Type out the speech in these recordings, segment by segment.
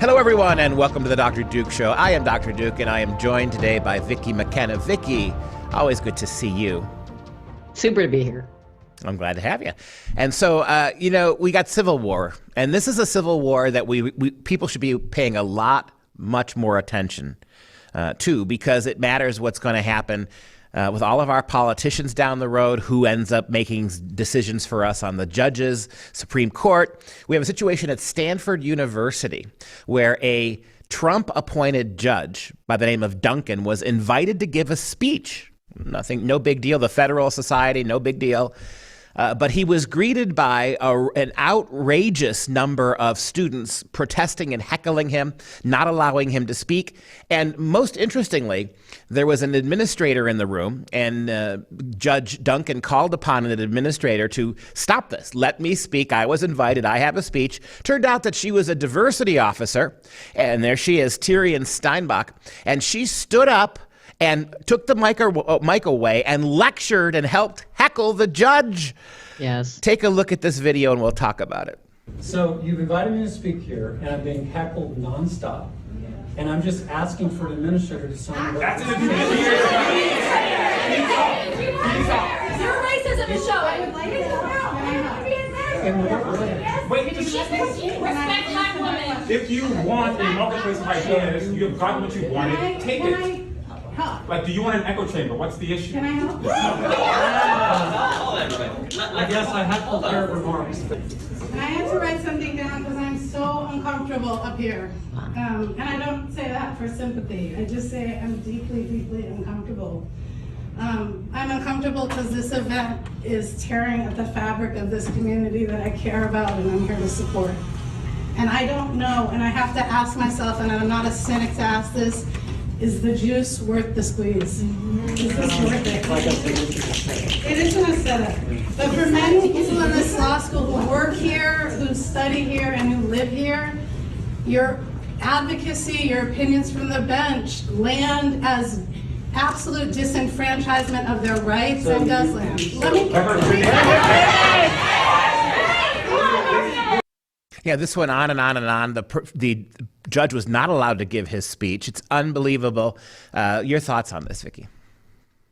Hello, everyone, and welcome to the Dr. Duke Show. I am Dr. Duke, and I am joined today by Vicki McKenna. Vicki, always good to see you. Super to be here. I'm glad to have you. And so, we got civil war, and this is a civil war that we people should be paying much more attention to, because it matters what's going to happen with all of our politicians down the road, who ends up making decisions for us on the judges, Supreme Court. We have a situation at Stanford University where a Trump-appointed judge by the name of Duncan was invited to give a speech. No big deal. The Federal Society, no big deal. But he was greeted by an outrageous number of students protesting and heckling him, not allowing him to speak. And most interestingly, there was an administrator in the room, and Judge Duncan called upon an administrator to stop this. Let me speak. I was invited. I have a speech. Turned out that she was a diversity officer, and there she is, Tyrion Steinbach, and she stood up and took the mic away and lectured and helped heckle the judge. Yes. Take a look at this video and we'll talk about it. So you've invited me to speak here, and I'm being heckled nonstop. And I'm just asking for an administrator to sign what. That's an administrator. Your racism is showing. Wait, Respect black women. if you want a marketplace of ideas, you have gotten what you wanted, take it. Like, do you want an echo chamber? What's the issue? Can I help? I guess I have prepared remarks. I had to write something down because I'm so uncomfortable up here. And I don't say that for sympathy. I just say I'm deeply, deeply uncomfortable. I'm uncomfortable because this event is tearing at the fabric of this community that I care about and I'm here to support. And I don't know, and I have to ask myself, and I'm not a cynic to ask this, is the juice worth the squeeze? Is this worth it? It isn't a setup. But for many people in this law school who work here, who study here, and who live here, your advocacy, your opinions from the bench land as absolute disenfranchisement of their rights and does land. Let me Yeah, this went on and on and on. The judge was not allowed to give his speech. It's unbelievable. Your thoughts on this, Vicki?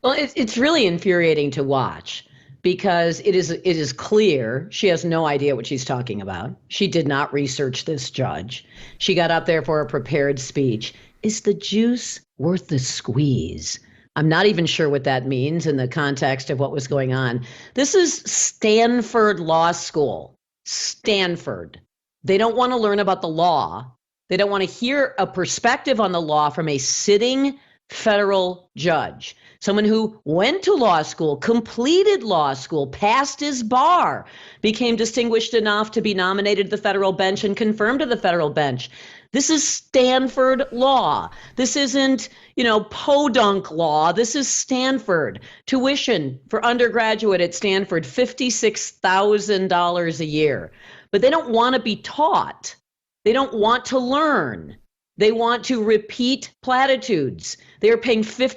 Well, it's really infuriating to watch because it is clear she has no idea what she's talking about. She did not research this judge. She got up there for a prepared speech. Is the juice worth the squeeze? I'm not even sure what that means in the context of what was going on. This is Stanford Law School. Stanford. They don't want to learn about the law. They don't want to hear a perspective on the law from a sitting federal judge, someone who went to law school, completed law school, passed his bar, became distinguished enough to be nominated to the federal bench and confirmed to the federal bench. This is Stanford law. This isn't, podunk law. This is Stanford. Tuition for undergraduate at Stanford, $56,000 a year. But they don't want to be taught. They don't want to learn. They want to repeat platitudes. They're paying their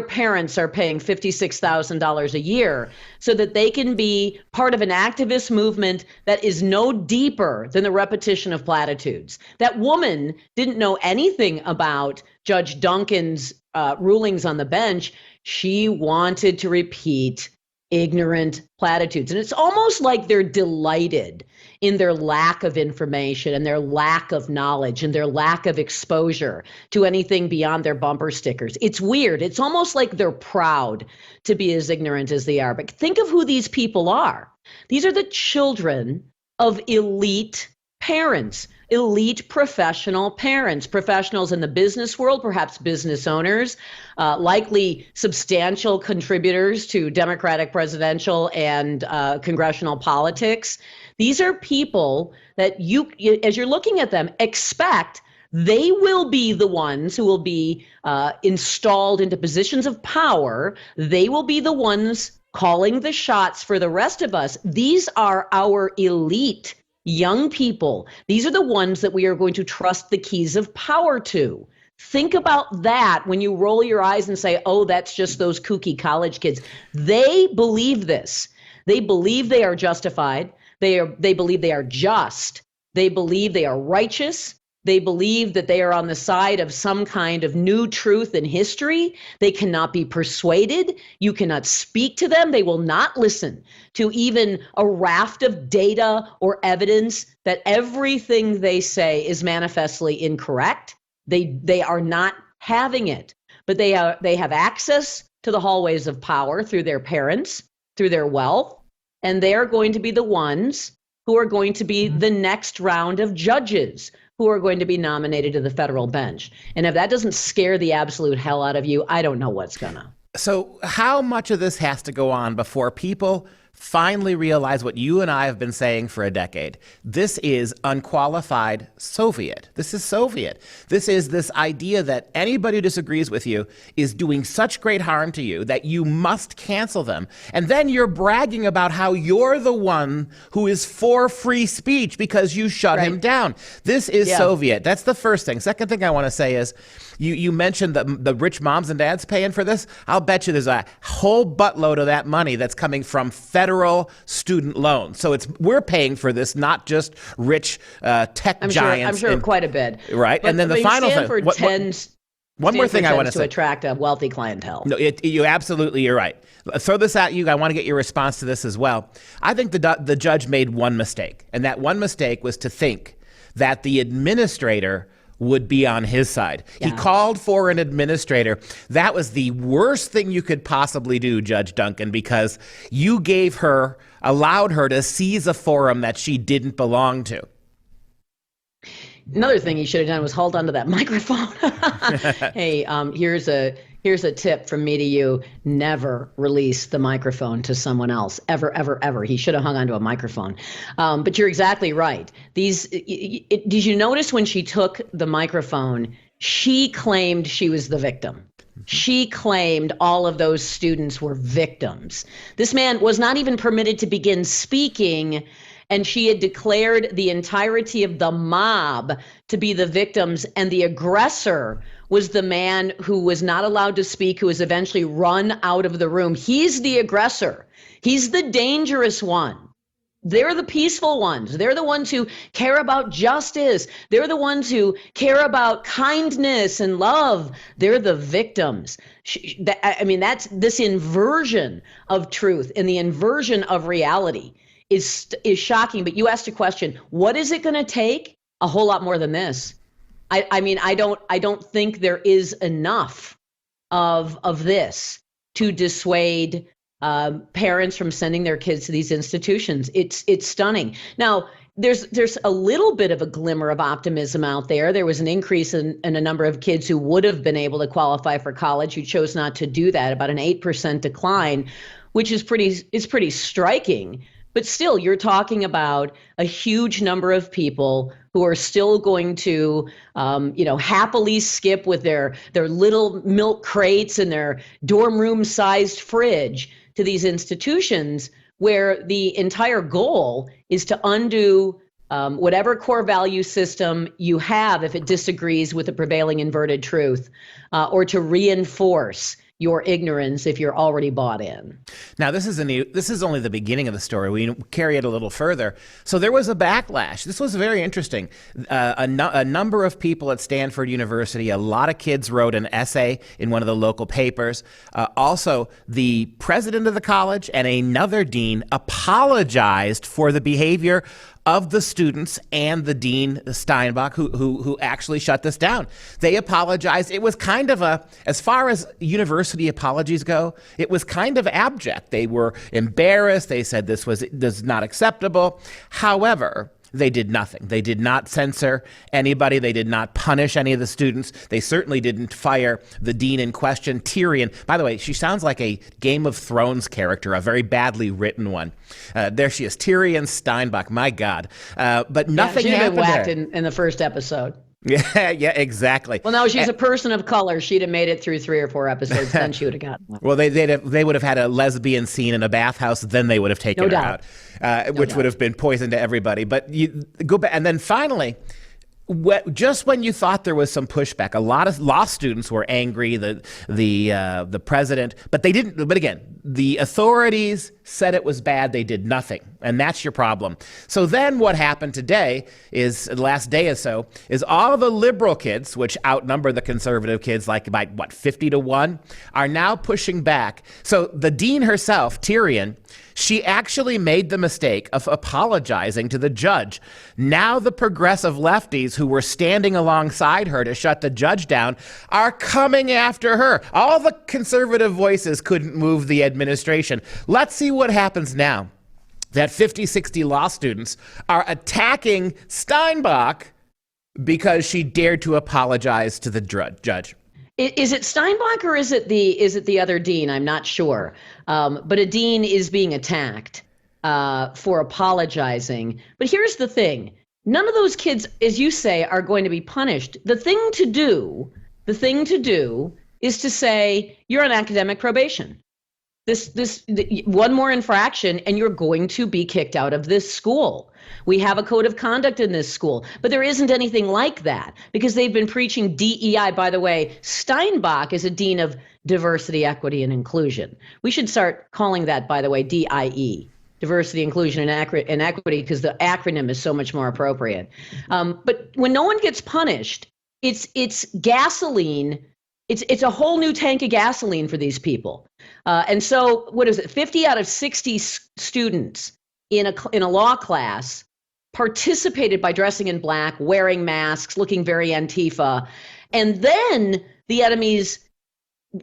parents are paying $56,000 a year so that they can be part of an activist movement that is no deeper than the repetition of platitudes. That woman didn't know anything about Judge Duncan's rulings on the bench. She wanted to repeat ignorant platitudes. And it's almost like they're delighted in their lack of information and their lack of knowledge and their lack of exposure to anything beyond their bumper stickers. It's weird. It's almost like they're proud to be as ignorant as they are. But think of who these people are. These are the children of elite parents, elite professional parents, professionals in the business world, perhaps business owners, likely substantial contributors to Democratic presidential and congressional politics. These are people that you, as you're looking at them, expect they will be the ones who will be installed into positions of power. They will be the ones calling the shots for the rest of us. These are our elite young people. These are the ones that we are going to trust the keys of power to. Think about that when you roll your eyes and say, oh, that's just those kooky college kids. They believe this. They believe they are justified. They believe they are just. They believe they are righteous. They believe that they are on the side of some kind of new truth in history. They cannot be persuaded. You cannot speak to them. They will not listen to even a raft of data or evidence that everything they say is manifestly incorrect. They are not having it, but they have access to the hallways of power through their parents, through their wealth, and they are going to be the ones who are going to be the next round of judges who are going to be nominated to the federal bench. And if that doesn't scare the absolute hell out of you, I don't know what's gonna. So how much of this has to go on before people finally realize what you and I have been saying for a decade? This is unqualified Soviet. This is Soviet. This is this idea that anybody who disagrees with you is doing such great harm to you that you must cancel them. And then you're bragging about how you're the one who is for free speech because you shut him down. This is Soviet. That's the first thing. Second thing I want to say is, you mentioned the rich moms and dads paying for this. I'll bet you there's a whole buttload of that money that's coming from federal student loans. So we're paying for this, not just rich tech giants. I'm sure quite a bit. Right. But, and then the final Stanford thing. One more thing I want to say. To attract a wealthy clientele. No, you're right. Throw this at you. I want to get your response to this as well. I think the judge made one mistake, and that one mistake was to think that the administrator would be on his side. Yeah. He called for an administrator. That was the worst thing you could possibly do, Judge Duncan, because you allowed her to seize a forum that she didn't belong to. Another thing he should have done was hold onto that microphone. Hey, here's a tip from me to you. Never release the microphone to someone else. Ever, ever, ever. He should have hung onto a microphone. But you're exactly right. Did you notice when she took the microphone, she claimed she was the victim. She claimed all of those students were victims. This man was not even permitted to begin speaking, and she had declared the entirety of the mob to be the victims, and the aggressor was the man who was not allowed to speak, who was eventually run out of the room. He's the aggressor. He's the dangerous one. They're the peaceful ones. They're the ones who care about justice. They're the ones who care about kindness and love. They're the victims. That's this inversion of truth and the inversion of reality is shocking. But you asked a question, what is it going to take? A whole lot more than this. I don't think there is enough of this to dissuade parents from sending their kids to these institutions. It's stunning. Now, there's a little bit of a glimmer of optimism out there. There was an increase in a number of kids who would have been able to qualify for college who chose not to do that, about an 8% decline, which is pretty striking. But still, you're talking about a huge number of people who are still going to, happily skip with their little milk crates and their dorm room sized fridge to these institutions where the entire goal is to undo whatever core value system you have if it disagrees with the prevailing inverted truth, or to reinforce your ignorance if you're already bought in. Now, this is only the beginning of the story. We carry it a little further. So there was a backlash. This was very interesting. A number of people at Stanford University, a lot of kids wrote an essay in one of the local papers. Also, the president of the college and another dean apologized for the behavior of the students and the dean, Steinbach, who actually shut this down. They apologized. It was kind of as far as university apologies go, it was kind of abject. They were embarrassed. They said this was not acceptable. However, they did nothing. They did not censor anybody. They did not punish any of the students. They certainly didn't fire the dean in question, Tyrion. By the way, she sounds like a Game of Thrones character, a very badly written one. There she is, Tyrion Steinbach. My God. But nothing happened there. She'd been whacked in the first episode. Yeah, exactly. Well, no, she's a person of color. She'd have made it through 3 or 4 episodes. Then she would have gotten one. Well, they would have had a lesbian scene in a bathhouse. Then they would have taken her out, which would have been poison to everybody. But you go back, and then finally, just when you thought there was some pushback, a lot of law students were angry. The president, but they didn't. But again, the authorities said it was bad, they did nothing. And that's your problem. So then what happened today is, the last day or so, is all the liberal kids, which outnumber the conservative kids like by, 50-1, are now pushing back. So the dean herself, Tyrion, she actually made the mistake of apologizing to the judge. Now the progressive lefties who were standing alongside her to shut the judge down are coming after her. All the conservative voices couldn't move the administration. Let's see what happens now that 50, 60 law students are attacking Steinbach because she dared to apologize to the judge. Is it Steinbach or is it the other dean? I'm not sure. But a dean is being attacked for apologizing. But here's the thing. None of those kids, as you say, are going to be punished. The thing to do is to say, you're on academic probation. This one more infraction and you're going to be kicked out of this school. We have a code of conduct in this school, but there isn't anything like that because they've been preaching DEI. By the way, Steinbach is a dean of diversity, equity, and inclusion. We should start calling that, by the way, DIE, diversity, inclusion, and equity, because the acronym is so much more appropriate. But when no one gets punished, it's gasoline. It's a whole new tank of gasoline for these people. And so, what is it? 50 out of 60 students in a law class participated by dressing in black, wearing masks, looking very Antifa. And then the enemies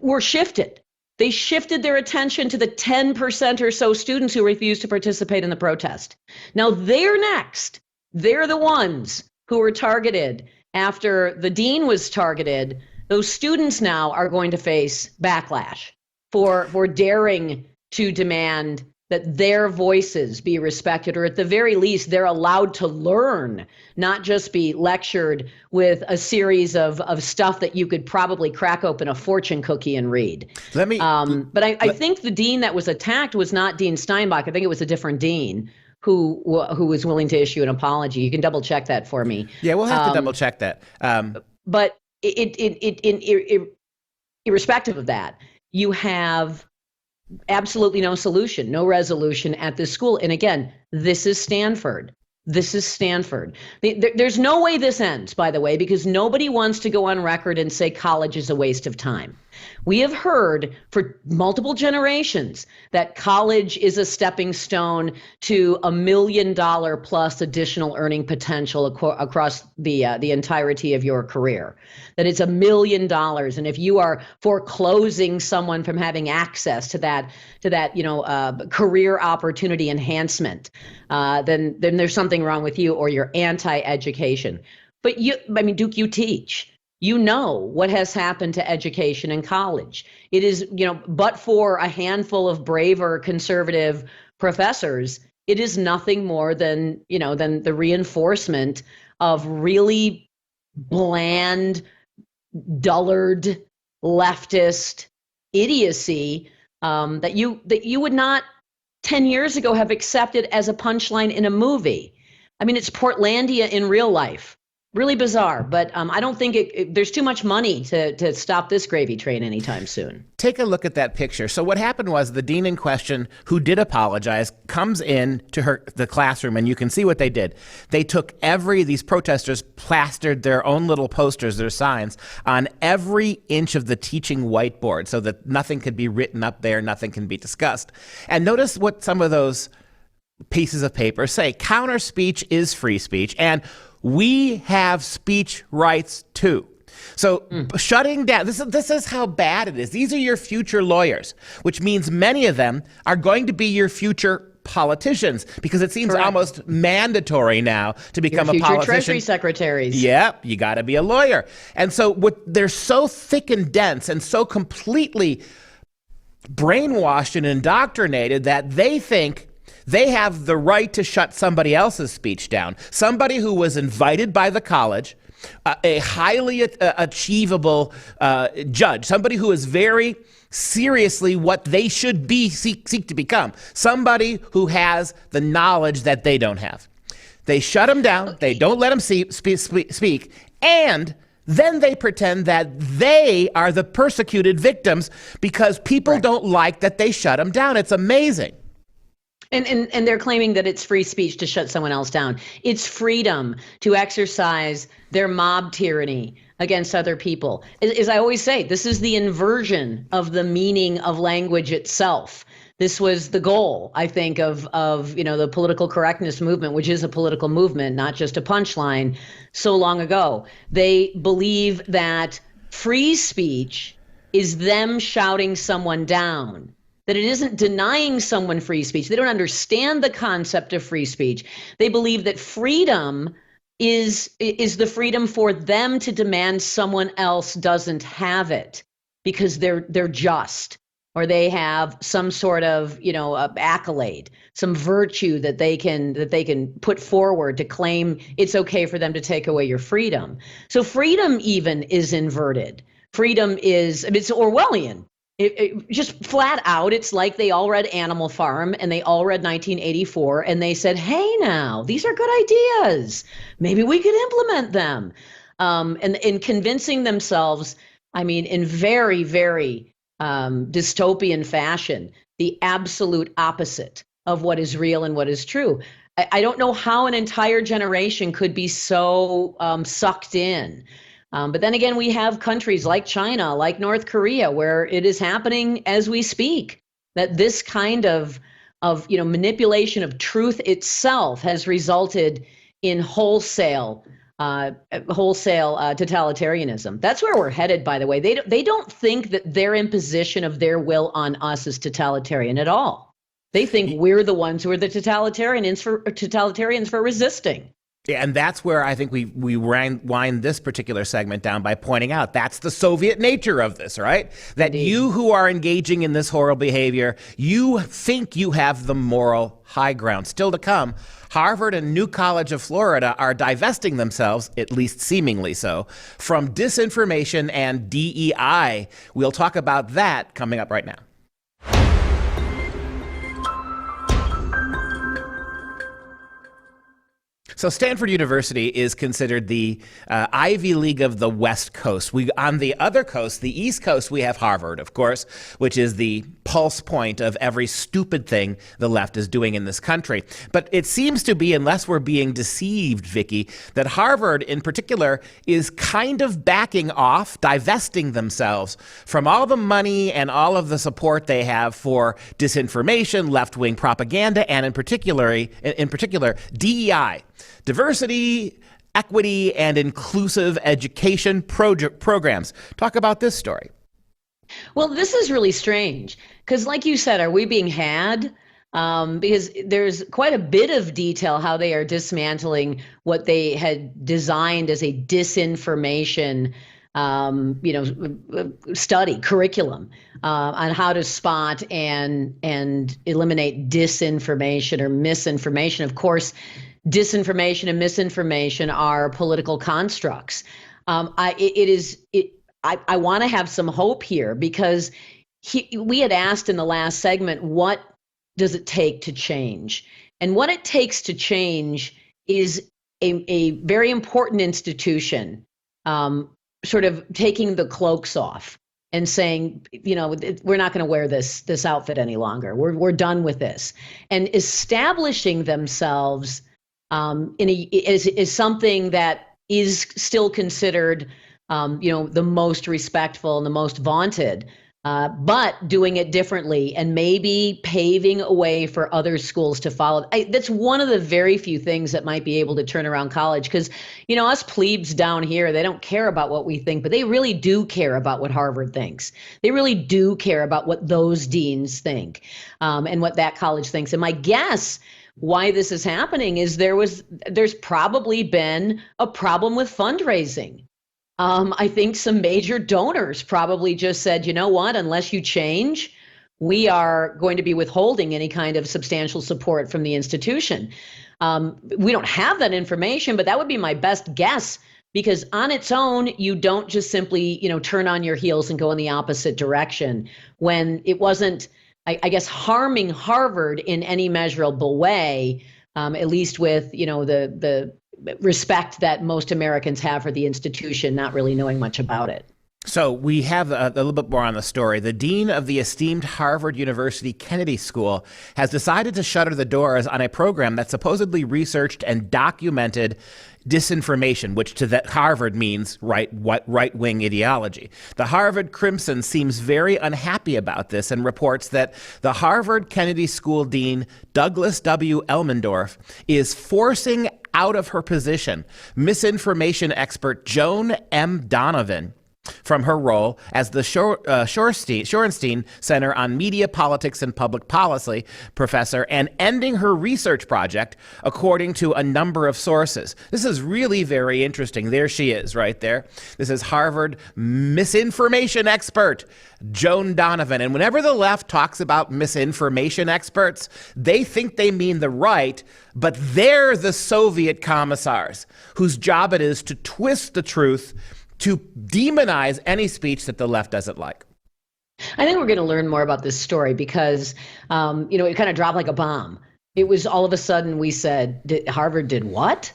were shifted. They shifted their attention to the 10% or so students who refused to participate in the protest. Now they're next. They're the ones who were targeted after the dean was targeted. Those students now are going to face backlash for daring to demand that their voices be respected, or at the very least, they're allowed to learn, not just be lectured with a series of stuff that you could probably crack open a fortune cookie and read. But I think the dean that was attacked was not Dean Steinbach. I think it was a different dean who was willing to issue an apology. You can double check that for me. Yeah, we'll have to double check that. But irrespective of that, you have absolutely no solution, no resolution at this school. And again, this is Stanford. This is Stanford. There's no way this ends, by the way, because nobody wants to go on record and say college is a waste of time. We have heard for multiple generations that college is a stepping stone to $1 million plus additional earning potential across the entirety of your career. That it's $1 million, and if you are foreclosing someone from having access to that career opportunity enhancement, then there's something wrong with you, or you're anti-education. But Duke, you teach. You know what has happened to education in college. It is, but for a handful of braver conservative professors, it is nothing more than the reinforcement of really bland, dullard, leftist idiocy that you would not 10 years ago have accepted as a punchline in a movie. I mean, it's Portlandia in real life. Really bizarre, but I don't think there's too much money to stop this gravy train anytime soon. Take a look at that picture. So what happened was the dean in question, who did apologize, comes in to the classroom, and you can see what they did. They took these protesters plastered their own little posters, their signs, on every inch of the teaching whiteboard so that nothing could be written up there, nothing can be discussed. And notice what some of those pieces of paper say. Counter speech is free speech, and we have speech rights too. So shutting down, this is how bad it is. These are your future lawyers, which means many of them are going to be your future politicians, because it seems almost mandatory now to become a politician. Treasury secretaries. Yep, you got to be a lawyer. And so they're so thick and dense and so completely brainwashed and indoctrinated that they think they have the right to shut somebody else's speech down. Somebody who was invited by the college, a highly achievable judge, somebody who is very seriously what they should be seek to become, somebody who has the knowledge that they don't have. They shut him down. They don't let him speak, and Then they pretend that they are the persecuted victims because people don't like that they shut them down. It's amazing. And they're claiming that it's free speech to shut someone else down. It's freedom to exercise their mob tyranny against other people. As I always say, this is the inversion of the meaning of language itself. This was the goal, I think, of the political correctness movement, which is a political movement, not just a punchline, so long ago. They believe that free speech is them shouting someone down, that it isn't denying someone free speech. They don't understand the concept of free speech. They believe that freedom is the freedom for them to demand someone else doesn't have it because they're just, or they have some sort of accolade, some virtue that they can put forward to claim it's okay for them to take away your freedom. So freedom even is inverted. Freedom it's Orwellian. It just flat out, it's like they all read Animal Farm and they all read 1984 and they said, hey, now, these are good ideas. Maybe we could implement them. And in convincing themselves, in very, very dystopian fashion, the absolute opposite of what is real and what is true. I don't know how an entire generation could be so sucked in. But then again, we have countries like China, like North Korea, where it is happening as we speak, that this kind of manipulation of truth itself has resulted in wholesale totalitarianism. That's where we're headed, by the way. They don't think that their imposition of their will on us is totalitarian at all. They think we're the ones who are the totalitarians for resisting. Yeah, and that's where I think we wind this particular segment down by pointing out that's the Soviet nature of this, right? That Indeed. You who are engaging in this horrible behavior, you think you have the moral high ground. Still to come, Harvard and New College of Florida are divesting themselves, at least seemingly so, from disinformation and DEI. We'll talk about that coming up right now. So Stanford University is considered the Ivy League of the West Coast. On the other coast, the East Coast, we have Harvard, of course, which is the pulse point of every stupid thing the left is doing in this country. But it seems to be, unless we're being deceived, Vicki, that Harvard in particular is kind of backing off, divesting themselves from all the money and all of the support they have for disinformation, left-wing propaganda, and in particular, DEI. Diversity, equity, and inclusive education programs. Talk about this story. Well, this is really strange because, like you said, are we being had? Because there's quite a bit of detail how they are dismantling what they had designed as a disinformation study curriculum on how to spot and eliminate disinformation or misinformation. Of course, disinformation and misinformation are political constructs. I want to have some hope here because we had asked in the last segment, what does it take to change? And what it takes to change is a very important institution sort of taking the cloaks off and saying, we're not going to wear this outfit any longer. We're done with this. And establishing themselves is something that is still considered, the most respectful and the most vaunted, but doing it differently and maybe paving a way for other schools to follow. That's one of the very few things that might be able to turn around college because, us plebes down here, they don't care about what we think, but they really do care about what Harvard thinks. They really do care about what those deans think and what that college thinks. And my guess why this is happening is there's probably been a problem with fundraising. I think some major donors probably just said, you know what, unless you change, we are going to be withholding any kind of substantial support from the institution. We don't have that information, but that would be my best guess because on its own, you don't just simply, turn on your heels and go in the opposite direction when it wasn't, I guess, harming Harvard in any measurable way, at least with, the respect that most Americans have for the institution, not really knowing much about it. So we have a little bit more on the story. The dean of the esteemed Harvard University Kennedy School has decided to shutter the doors on a program that supposedly researched and documented disinformation, which to Harvard means right-wing ideology. The Harvard Crimson seems very unhappy about this and reports that the Harvard Kennedy School dean, Douglas W. Elmendorf, is forcing out of her position misinformation expert Joan M. Donovan from her role as the Shorenstein Center on Media, Politics, and Public Policy professor, and ending her research project, according to a number of sources. This is really very interesting. There she is right there. This is Harvard misinformation expert Joan Donovan. And whenever the left talks about misinformation experts, they think they mean the right, but they're the Soviet commissars whose job it is to twist the truth, to demonize any speech that the left doesn't like. I think we're going to learn more about this story because, it kind of dropped like a bomb. It was all of a sudden we said, Harvard did what?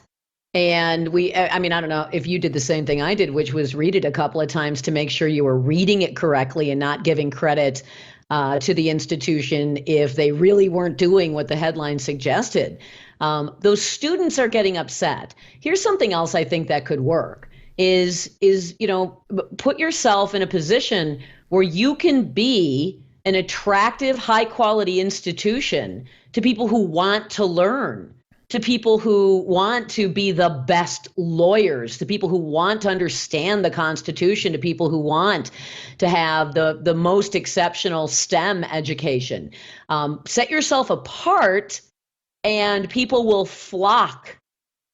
And I don't know if you did the same thing I did, which was read it a couple of times to make sure you were reading it correctly and not giving credit to the institution if they really weren't doing what the headline suggested. Those students are getting upset. Here's something else I think that could work. Is put yourself in a position where you can be an attractive, high quality institution to people who want to learn, to people who want to be the best lawyers, to people who want to understand the Constitution, to people who want to have the most exceptional STEM education. Set yourself apart and people will flock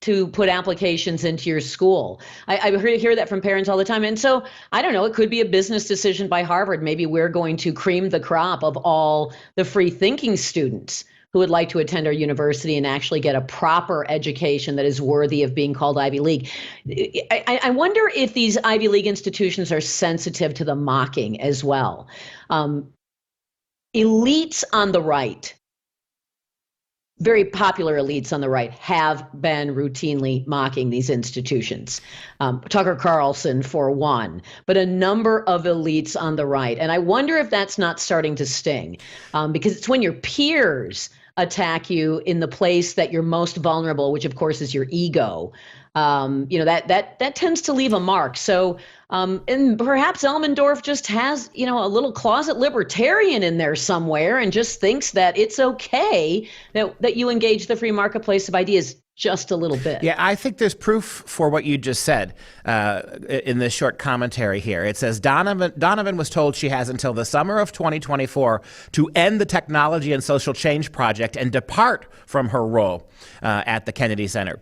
to put applications into your school. I hear that from parents all the time. And so, I don't know, it could be a business decision by Harvard. Maybe we're going to cream the crop of all the free thinking students who would like to attend our university and actually get a proper education that is worthy of being called Ivy League. I wonder if these Ivy League institutions are sensitive to the mocking as well. Elites on the right, very popular elites on the right, have been routinely mocking these institutions. Tucker Carlson, for one, but a number of elites on the right. And I wonder if that's not starting to sting, because it's when your peers attack you in the place that you're most vulnerable, which of course is your ego. That tends to leave a mark. So, and perhaps Elmendorf just has, a little closet libertarian in there somewhere and just thinks that it's okay that you engage the free marketplace of ideas just a little bit. Yeah, I think there's proof for what you just said in this short commentary here. It says Donovan was told she has until the summer of 2024 to end the Technology and Social Change Project and depart from her role at the Kennedy Center.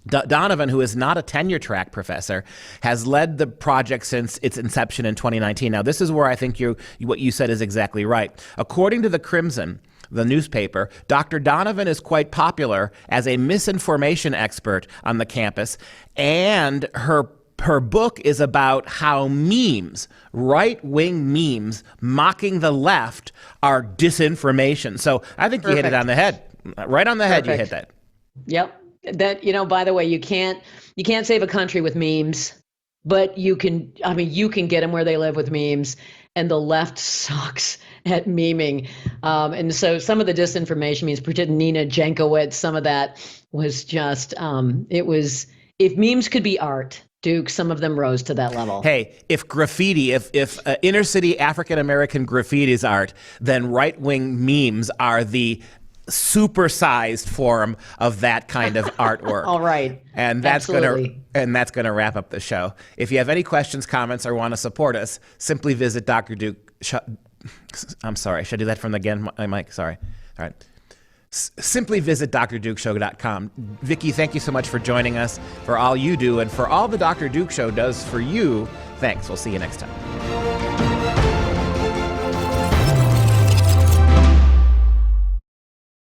Donovan, who is not a tenure-track professor, has led the project since its inception in 2019. Now, this is where I think what you said is exactly right. According to the Crimson, the newspaper, Dr. Donovan is quite popular as a misinformation expert on the campus, and her book is about how memes, right-wing memes, mocking the left are disinformation. So I think you hit it on the head. Right on the head, you hit that. Yep. That, by the way, you can't save a country with memes, but you can get them where they live with memes, and the left sucks at memeing. And so some of the disinformation memes, particularly Nina Jankowicz, some of that was just, if memes could be art, Duke, some of them rose to that level. Hey, if graffiti, if inner city African-American graffiti is art, then right-wing memes are the supersized form of that kind of artwork. All right. And that's gonna wrap up the show. If you have any questions, comments, or want to support us, simply visit Dr. Duke. I'm sorry. Should I do that from again, Mike? Sorry. All right. Simply visit drdukeshow.com. Vicki, thank you so much for joining us, for all you do, and for all the Dr. Duke Show does for you. Thanks. We'll see you next time.